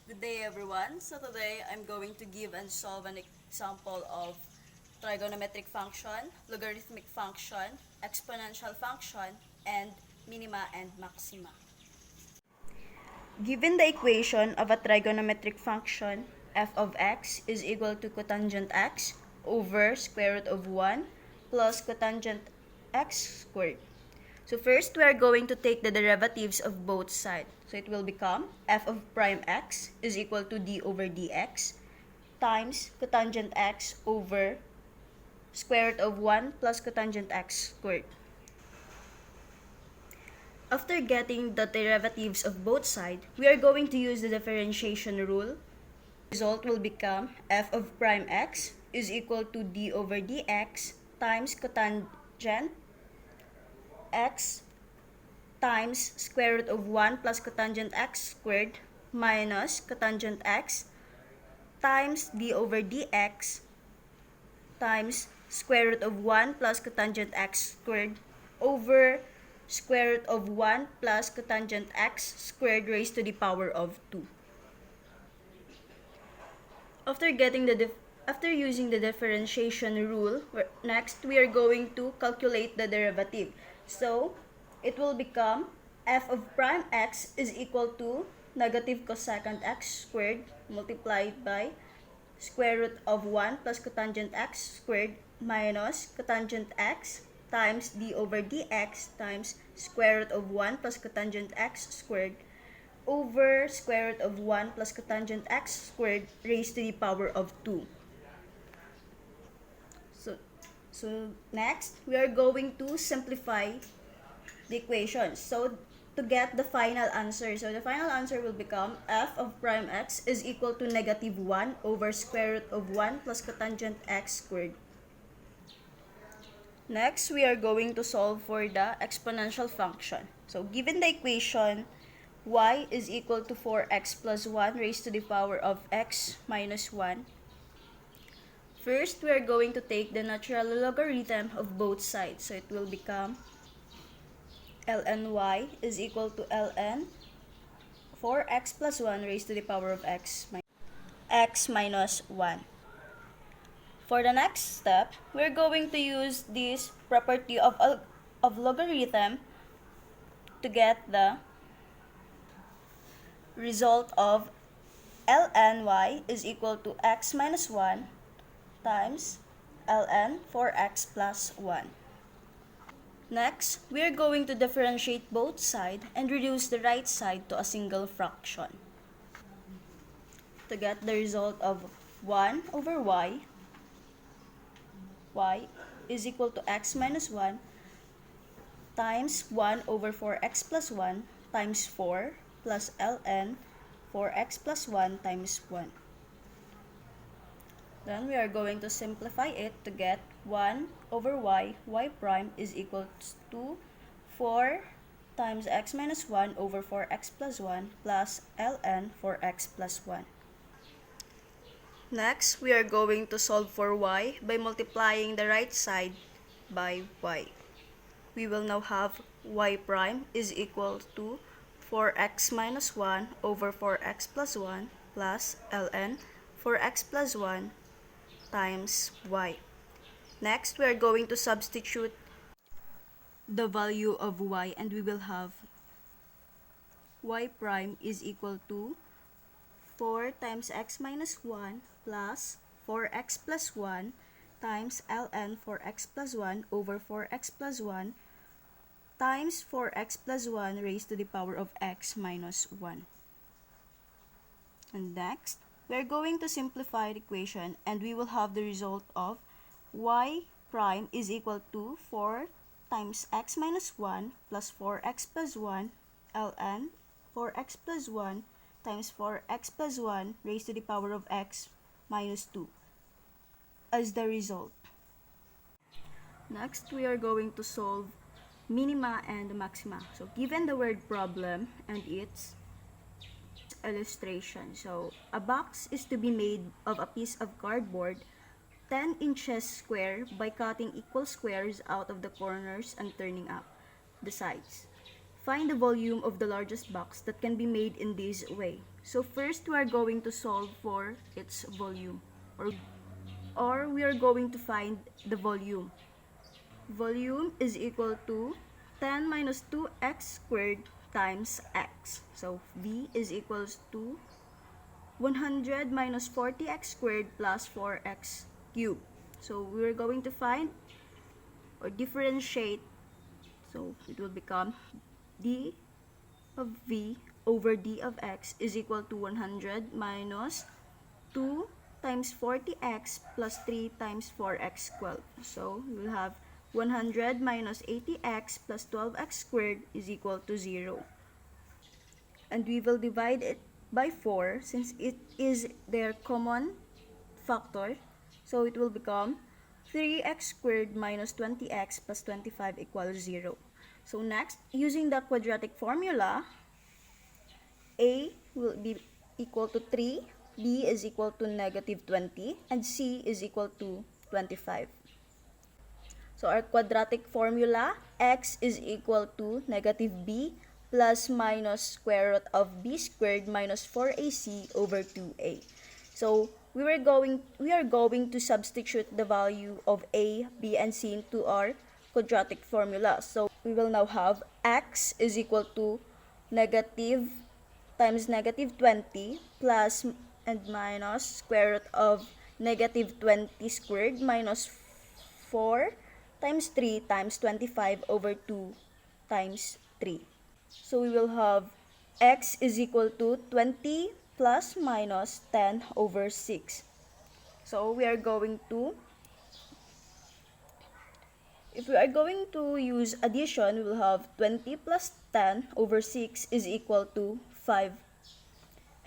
Good day everyone. So today I'm going to give and solve an example of trigonometric function, logarithmic function, exponential function, and minima and maxima. Given the equation of a trigonometric function, f of x is equal to cotangent x over square root of 1 plus cotangent x squared. So first, we are going to take the derivatives of both sides. So it will become f of prime x is equal to d over dx times cotangent x over square root of 1 plus cotangent x squared. After getting the derivatives of both sides, we are going to use the differentiation rule. The result will become f of prime x is equal to d over dx times cotangent x times square root of 1 plus cotangent x squared minus cotangent x times d over dx times square root of 1 plus cotangent x squared over square root of 1 plus cotangent x squared raised to the power of 2. After using the differentiation rule, next we are going to calculate the derivative. So it will become f of prime x is equal to negative cosecant x squared multiplied by square root of 1 plus cotangent x squared minus cotangent x times d over dx times square root of 1 plus cotangent x squared over square root of 1 plus cotangent x squared raised to the power of 2. So next, we are going to simplify the equation. So to get the final answer, so the final answer will become f of prime x is equal to negative 1 over square root of 1 plus cotangent x squared. Next, we are going to solve for the exponential function. So given the equation y is equal to 4x plus 1 raised to the power of x minus 1, first, we are going to take the natural logarithm of both sides. So it will become ln y is equal to ln 4x plus 1 raised to the power of x minus 1. For the next step, we're going to use this property of logarithm to get the result of ln y is equal to x minus 1 times ln 4x plus 1. Next, we are going to differentiate both sides and reduce the right side to a single fraction to get the result of 1 over y is equal to x minus 1 times 1 over 4x plus 1 times 4 plus ln 4x plus 1 times 1. Then we are going to simplify it to get 1 over y prime is equal to 4 times x minus 1 over 4x plus 1 plus ln 4x plus 1. Next, we are going to solve for y by multiplying the right side by y. We will now have y prime is equal to 4x minus 1 over 4x plus 1 plus ln 4x plus 1 times y. Next, we are going to substitute the value of y and we will have y prime is equal to 4 times x minus 1 plus 4x plus 1 times ln 4x plus 1 over 4x plus 1 times 4x plus 1 raised to the power of x minus 1. And next, we are going to simplify the equation and we will have the result of y prime is equal to 4 times x minus 1 plus 4x plus 1 ln 4x plus 1 times 4x plus 1 raised to the power of x minus 2 as the result. Next, we are going to solve minima and maxima. So given the word problem and its illustration. So a box is to be made of a piece of cardboard 10 inches square by cutting equal squares out of the corners and turning up the sides. Find the volume of the largest box that can be made in this way. So first we are going to solve for its volume, or we are going to find the volume. Volume is equal to 10 minus 2x squared times x. So V is equals to 100 minus 40x squared plus 4x cubed. So we're going to find or differentiate. So it will become d of v over d of x is equal to 100 minus 2 times 40x plus 3 times 4x squared. So we will have 100 minus 80x plus 12x squared is equal to 0. And we will divide it by 4 since it is their common factor. So it will become 3x squared minus 20x plus 25 equals 0. So next, using the quadratic formula, a will be equal to 3, b is equal to negative 20, and c is equal to 25. So our quadratic formula, x is equal to negative b plus minus square root of b squared minus 4ac over 2a. So we are going to substitute the value of a, b, and c into our quadratic formula. So we will now have x is equal to negative times negative 20 plus and minus square root of negative 20 squared minus 4 times 3 times 25 over 2 times 3. So we will have x is equal to 20 plus minus 10 over 6. So we are going to, if we are going to use addition, we will have 20 plus 10 over 6 is equal to 5.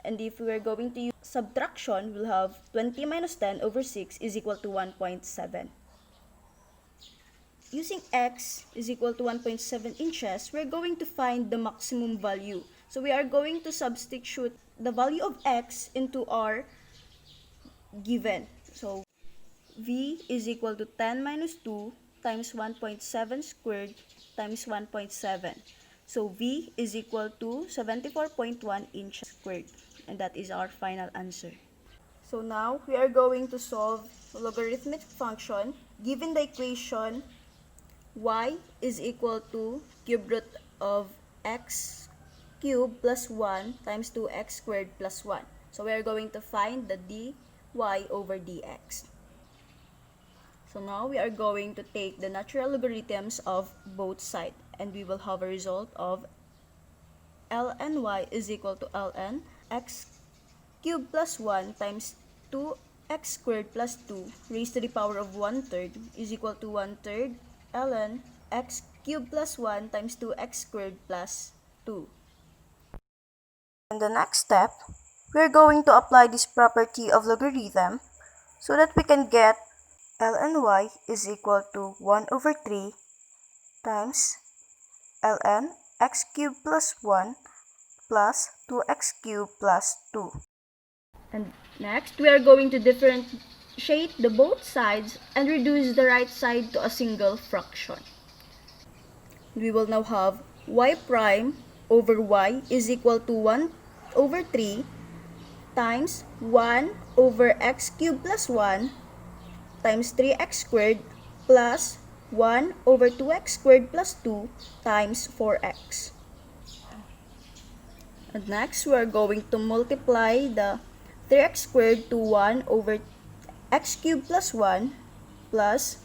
And if we are going to use subtraction, we'll have 20 minus 10 over 6 is equal to 1.7. Using x is equal to 1.7 inches, we're going to find the maximum value. So we are going to substitute the value of x into our given. So v is equal to 10 minus 2 times 1.7 squared times 1.7. So v is equal to 74.1 inches squared. And that is our final answer. So now we are going to solve logarithmic function. Given the equation y is equal to cube root of x cubed plus 1 times 2x squared plus 1. So we are going to find the dy over dx. So now we are going to take the natural logarithms of both sides, and we will have a result of ln y is equal to ln x cubed plus 1 times 2x squared plus 2 raised to the power of 1/3 is equal to 1/3 ln x cubed plus 1 times 2x squared plus 2. In the next step, we are going to apply this property of logarithm so that we can get ln y is equal to 1 over 3 times ln x cubed plus 1 plus 2x cubed plus 2. And next, we are going to differentiate the both sides and reduce the right side to a single fraction. We will now have y prime over y is equal to 1 over 3 times 1 over x cubed plus 1 times 3x squared plus 1 over 2x squared plus 2 times 4x. And next, we are going to multiply the 3x squared to 1 over x cubed plus 1 plus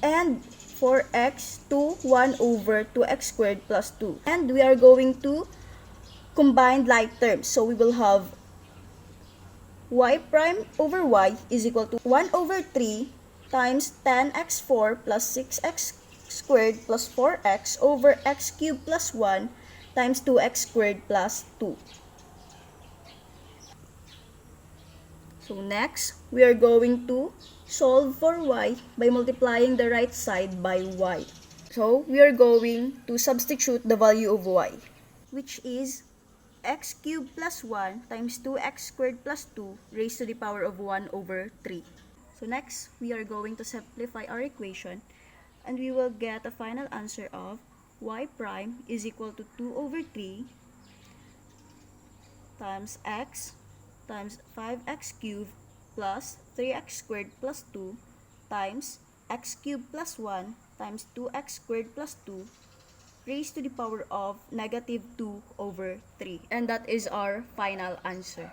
and 4x to 1 over 2x squared plus 2. And we are going to combine like terms. So we will have y prime over y is equal to 1 over 3 times 10x4 plus 6x squared plus 4x over x cubed plus 1 times 2x squared plus 2. So next, we are going to solve for y by multiplying the right side by y. So we are going to substitute the value of y, which is x cubed plus 1 times 2x squared plus 2 raised to the power of 1 over 3. So next, we are going to simplify our equation, and we will get a final answer of y prime is equal to 2 over 3 times x times 5x cubed plus 3x squared plus 2 times x cubed plus 1 times 2x squared plus 2 raised to the power of negative 2 over 3. And that is our final answer.